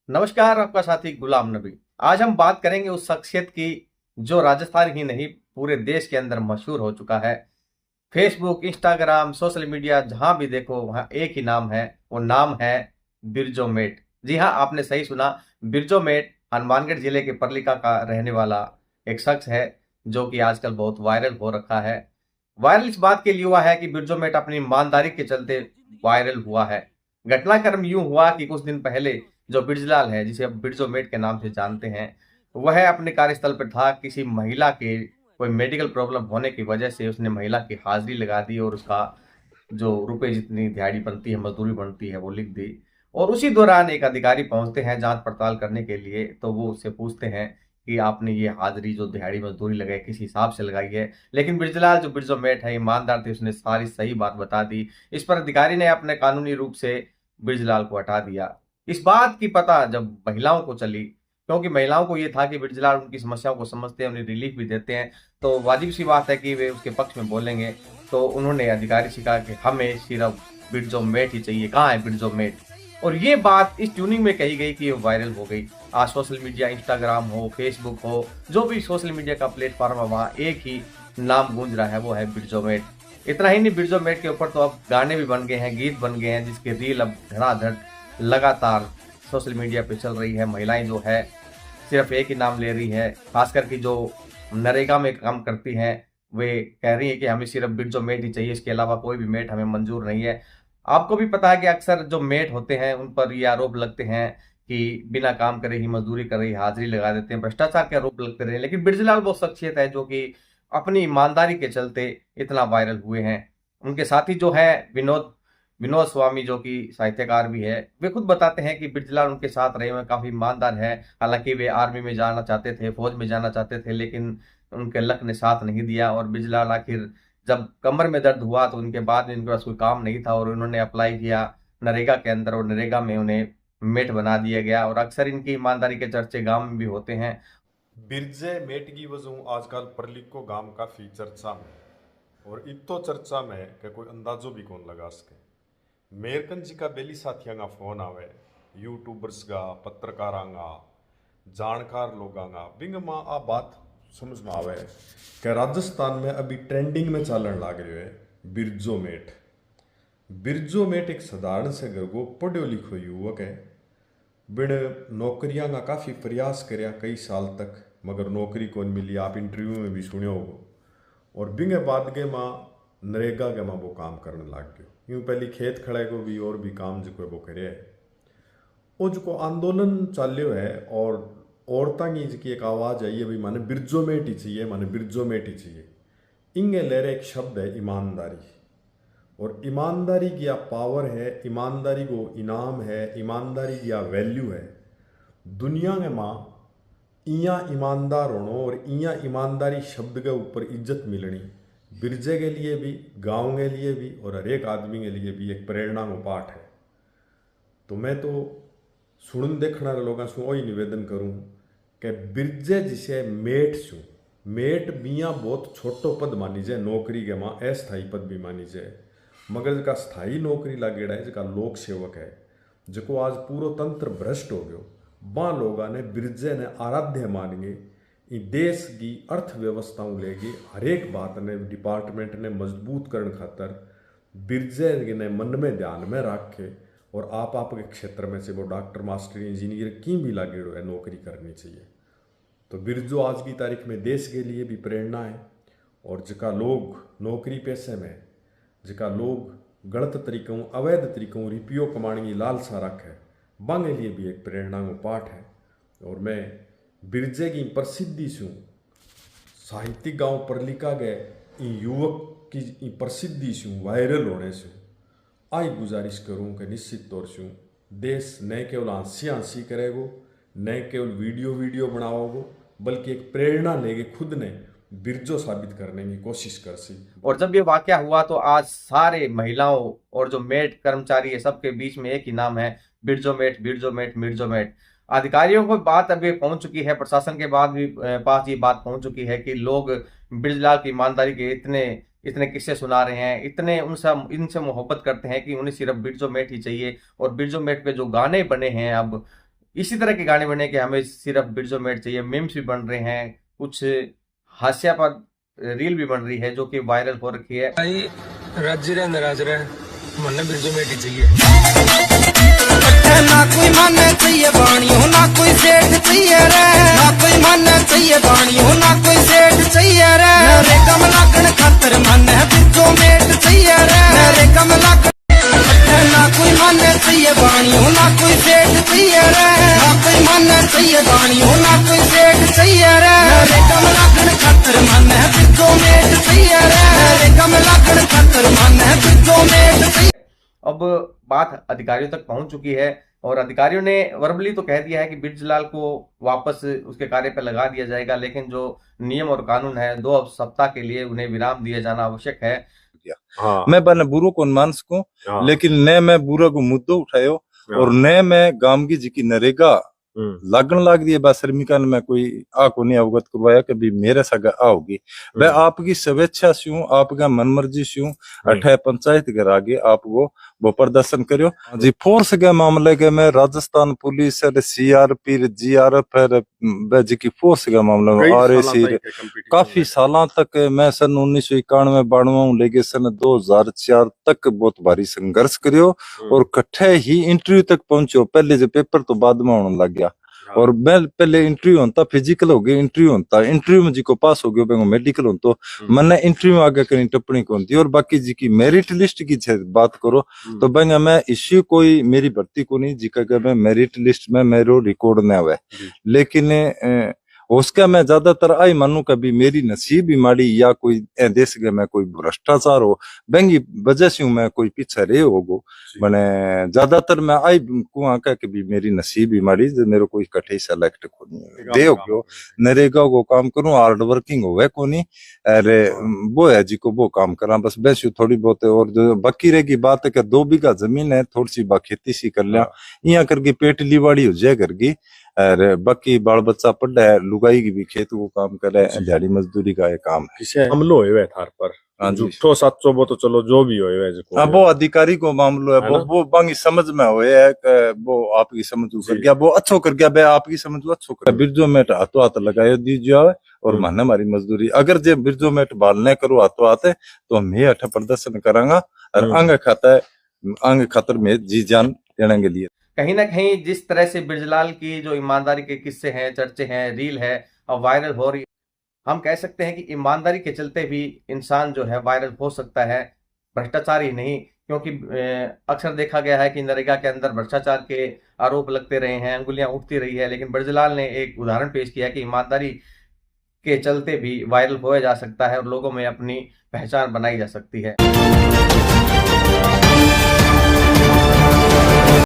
नमस्कार, आपका साथी गुलाम नबी। आज हम बात करेंगे उस शख्सियत की जो राजस्थान ही नहीं पूरे देश के अंदर मशहूर हो चुका है। फेसबुक, इंस्टाग्राम, सोशल मीडिया जहां भी देखो वहां एक ही नाम है, वो नाम है बिरजू मेट। जी हाँ, आपने सही सुना। बिरजू मेट हनुमानगढ़ जिले के पर्लिका का रहने वाला एक शख्स है जो कि आजकल बहुत वायरल हो रखा है। वायरल इस बात के लिए हुआ है कि बिरजू मेट अपनी ईमानदारी के चलते वायरल हुआ है। घटनाक्रम यूं हुआ कि कुछ दिन पहले जो बिरजलाल है, जिसे अब बिरजू मेट के नाम से जानते हैं, वह अपने कार्यस्थल पर था। किसी महिला के कोई मेडिकल प्रॉब्लम होने की वजह से उसने महिला की हाजिरी लगा दी और उसका जो रुपए जितनी दिहाड़ी बनती है, मजदूरी बनती है, वो लिख दी। और उसी दौरान एक अधिकारी पहुंचते हैं जांच पड़ताल करने के लिए, तो वो उससे पूछते हैं कि आपने ये हाजिरी जो दिहाड़ी मजदूरी लगाई किस हिसाब से लगाई है। लेकिन बिरजलाल जो बिरजू मेट है, ईमानदार थे, उसने सारी सही बात बता दी। इस पर अधिकारी ने अपने कानूनी रूप से बिरजलाल को हटा दिया। इस बात की पता जब महिलाओं को चली, क्योंकि महिलाओं को ये था कि बिरजलाल उनकी समस्याओं को समझते हैं, उन्हें रिलीफ भी देते हैं, तो वाजिब सी बात है कि वे उसके पक्ष में बोलेंगे। तो उन्होंने अधिकारी से कहा कि हमें सिर्फ बिरजू मेट ही चाहिए, कहाँ है बिरजू मेट। और ये बात इस ट्यूनिंग में कही गई कि ये वायरल हो गई। आज सोशल मीडिया, इंस्टाग्राम हो, फेसबुक हो, जो भी सोशल मीडिया का प्लेटफॉर्म है, वहाँ एक ही नाम गूंज रहा है, वो है बिरजू मेट। इतना ही नहीं, बिरजू मेट के ऊपर तो अब गाने भी बन गए हैं, गीत बन गए हैं, जिसके रील अब धड़ाधड़ लगातार सोशल मीडिया पे चल रही है। महिलाएं जो है सिर्फ एक ही नाम ले रही है, खासकर कि जो नरेगा में काम करती हैं, वे कह रही है कि हमें सिर्फ बिरजू मेट ही चाहिए, इसके अलावा कोई भी मेट हमें मंजूर नहीं है। आपको भी पता है कि अक्सर जो मेट होते हैं उन पर ये आरोप लगते हैं कि बिना काम करे ही मजदूरी कर रही, हाजिरी लगा देते हैं, भ्रष्टाचार के आरोप लगते रहे। लेकिन बिरजलाल वो शख्सियत है जो कि अपनी ईमानदारी के चलते इतना वायरल हुए हैं। उनके साथी जो है विनोद विनोद स्वामी, जो कि साहित्यकार भी है, वे खुद बताते हैं कि बिरजलाल उनके साथ रहे हुए काफी ईमानदार है। हालांकि वे आर्मी में जाना चाहते थे, फौज में जाना चाहते थे, लेकिन उनके लक ने साथ नहीं दिया। और बिरजलाल आखिर जब कमर में दर्द हुआ तो उनके बाद में उनके पास कोई काम नहीं था और उन्होंने अप्लाई किया नरेगा के अंदर, और नरेगा में उन्हें मेट बना दिया गया। और अक्सर इनकी ईमानदारी के चर्चे गांव में भी होते हैं। बिरजे मेट की वजह आजकल परलिको गांव काफी चर्चा में और इतो चर्चा में कि कोई अंदाजो भी कौन लगा सके। मेरकन जी का बेली साथियों का फोन आवे, यूट्यूबर्स का, पत्रकारां का, जानकार लोगों का, बिंग माँ आ बात समझ में आवे कि राजस्थान में अभी ट्रेंडिंग में चलन लग रहे है बिरजो मेट। बिरजो मेट एक साधारण से घर को पढ़ो लिखो युवक है। बिन नौकरियां का काफ़ी प्रयास करया कई साल तक, मगर नौकरी कौन मिली। आप इंटरव्यू में भी सुनियो होगो। और बिंगे बाद के माँ नरेगा के माँ वो काम करने लग गयो। यूँ पहले खेत खड़े को भी और भी काम जो वो करे है। वो जो आंदोलन चाल्यो है और औरतां की जी एक आवाज़ आई है, भाई माने बिरजो मेट ही चाहिए, माने बिरजो मेट ही चाहिए। इंगे ले रहे एक शब्द है ईमानदारी। और ईमानदारी की या पावर है, ईमानदारी को इनाम है, ईमानदारी की या वैल्यू है। दुनिया में माँ इया ईमानदार होनो और इया ईमानदारी शब्द के ऊपर इज्जत मिलनी बिरजे के लिए भी, गांव के लिए भी और हर एक आदमी के लिए भी एक प्रेरणा को पाठ है। तो मैं तो सुन देखना लोगों से वही निवेदन करूँ कि बिरजे जिसे मेट छू, मेट बिया बहुत छोटो पद मानी जाए, नौकरी के माँ अस्थायी पद भी मानी जाए। मगर जका स्थायी नौकरी लागेड़ा है, जका लोक सेवक है, जो आज पूरा तंत्र भ्रष्ट हो गयो, बा लोगों ने बिरजे ने आराध्य मान गए। देश की अर्थव्यवस्थाओं लेगी हर एक बात ने डिपार्टमेंट ने मजबूत करने खातर बिरजे ने मन में ध्यान में रखे और आप के क्षेत्र में से वो डॉक्टर, मास्टर, इंजीनियर की भी लागेड़ो है नौकरी करनी चाहिए। तो बिरजो आज की तारीख में देश के लिए भी प्रेरणा है। और जका लोग नौकरी पेशे में, जका लोग गलत तरीकों, अवैध तरीकों रुपयों कमाने की लालसा रखे, बांगे लिए भी एक प्रेरणा को पाठ है। और मैं बिरजे की प्रसिद्धि से, साहित्यिक गांव परलिका गए युवक की प्रसिद्धि से, वायरल होने से आई गुजारिश करूं कि निश्चित तौर से देश न केवल हंसी हंसी करेगो, न केवल वीडियो बनाओगो, बल्कि एक प्रेरणा लेके खुद ने बिरजो साबित करने की कोशिश कर सी। और जब ये वाकया हुआ तो आज सारे महिलाओं और जो मेट कर्मचारी है, सबके बीच में एक ही नाम है, बिरजो मेट, बिरजो मेट, बिरजो मेट। अधिकारियों को बात अभी पहुंच चुकी है, प्रशासन के बाद भी पास ये बात पहुंच चुकी है कि लोग बिरजलाल की ईमानदारी के इतने इतने किस्से सुना रहे हैं, इतने उनसे इनसे मोहब्बत करते हैं कि उन्हें सिर्फ बिरजो मेट ही चाहिए। और बिरजो मेट पे जो गाने बने हैं अब इसी तरह के गाने बने कि हमें सिर्फ बिरजोमेट चाहिए। मीम्स भी बन रहे हैं, कुछ हास्या पर रील भी बन रही है जो कि वायरल हो रखी है। भाई राज्य रे नाराज रहे मन बिरजोमेट ही चाहिए। ना कोई मन चाहिए बाणी हो, ना कोई सेठ चाहिए रे, ना कोई मन चाहिए बाणी हो, ना कोई सेठ चाहिए रे। मेरे कमलाकण खातर मन है बिरजोमेट चाहिए रे, मेरे कमलाकण। ना कोई मन चाहिए बाणी हो, ना कोई सेठ चाहिए रे, ना कोई मन चाहिए बाणी हो, ना कोई सेठ चाहिए रे। मेरे कमलाकण खातर मन है बिरजोमेट चाहिए रे, मेरे कमलाकण खातर मन है बिरजोमेट चाहिए। अब बात अधिकारियों तक पहुंच चुकी है और अधिकारियों ने वर्बली तो कह दिया है कि बिरजलाल को वापस उसके कार्य पर लगा दिया जाएगा, लेकिन जो नियम और कानून है 2 सप्ताह के लिए उन्हें विराम दिया जाना आवश्यक है। हाँ। मैं बने बुरो को मान सकूं, हाँ। लेकिन ने मैं बुरा को मुद्दो उठायो, हाँ। और ने मैं गामगी जी की नरेगा लागण लाग दिए बा श्रमिका ने मैं कोई आ को नहीं अवगत करवाया कि भी मेरे सगा आओगी। मैं आपकी स्वेच्छा से हूँ, आपका मन मर्जी से हूँ, अठे पंचायत घर आगे आपको वो प्रदर्शन करो जी। फोर्स के मामले के में राजस्थान पुलिस CRP GRF जी की फोर्स के मामले में RAC काफी साल तक मैं सन 1991-92 लेके सन 2004 तक बहुत भारी संघर्ष करियो और कट्ठे ही इंटरव्यू तक पहुंचो। पहले जो पेपर तो बाद में होने लग गया और मैं पहले इंटरव्यू होता फिजिकल हो गया, इंटरव्यू में जी को पास हो गया मेडिकल हो तो मैंने इंटरव्यू आगे कहीं टिप्पणी को थी। और बाकी जी की मेरिट लिस्ट की बात करो तो बेंगा मैं इश्यू कोई मेरी भर्ती को नहीं जी का मैं मेरिट लिस्ट में मेरो रिकॉर्ड न हुआ, लेकिन उसका मैं ज्यादातर आई मानू कभी मेरी नसीब ही माड़ी या कोई देश के मैं कोई भ्रष्टाचार हो बेंगी वजह से मैं कोई पीछे रहे होगो। मैंने ज्यादातर मैं आई कुआ का कभी मेरी नसीब ही माड़ी जो मेरे कोई कठे सेलेक्ट को नहीं दे हो गयो। नरेगा को काम करूं, हार्ड वर्किंग होवे को नहीं, अरे वो है जी को वो काम करा बस बेसु थोड़ी बहुत। और जो बाकी रहेगी बात है कि 2 बीघा जमीन है, थोड़ी सी खेती सी कर लिया यहाँ करके पेट लीवाड़ी हो जाए करगी। अरे बाकी बाल बच्चा पढ़ा है, लुगाई की भी खेत को काम करे, दिहाड़ी मजदूरी का ये काम है। हमलो हुए थार पर झूठो सच्चो वो तो चलो जो भी होए हाँ वो अधिकारी को मामलो है, वो बांगी समझ में होए है कि वो आपकी समझ कर गया, वो अच्छो कर गया, बे आपकी समझ अच्छो कर बिरजोमेट हाथों हाथ लगायो दीजिए और माने हमारी मजदूरी। अगर जे बिरजोमेट बाल न करो हाथों हाथ तो हम ये अठ प्रदर्शन करांगा और अंग खातर में जी जान देने के लिए। कहीं ना कहीं जिस तरह से बिरजलाल की जो ईमानदारी के किस्से हैं, चर्चे हैं, रील है और वायरल हो रही, हम कह सकते हैं कि ईमानदारी के चलते भी इंसान जो है वायरल हो सकता है, भ्रष्टाचार ही नहीं। क्योंकि अक्सर देखा गया है कि नरेगा के अंदर भ्रष्टाचार के आरोप लगते रहे हैं, अंगुलियां उठती रही है, लेकिन बिरजलाल ने एक उदाहरण पेश किया कि ईमानदारी के चलते भी वायरल होया जा सकता है और लोगों में अपनी पहचान बनाई जा सकती है।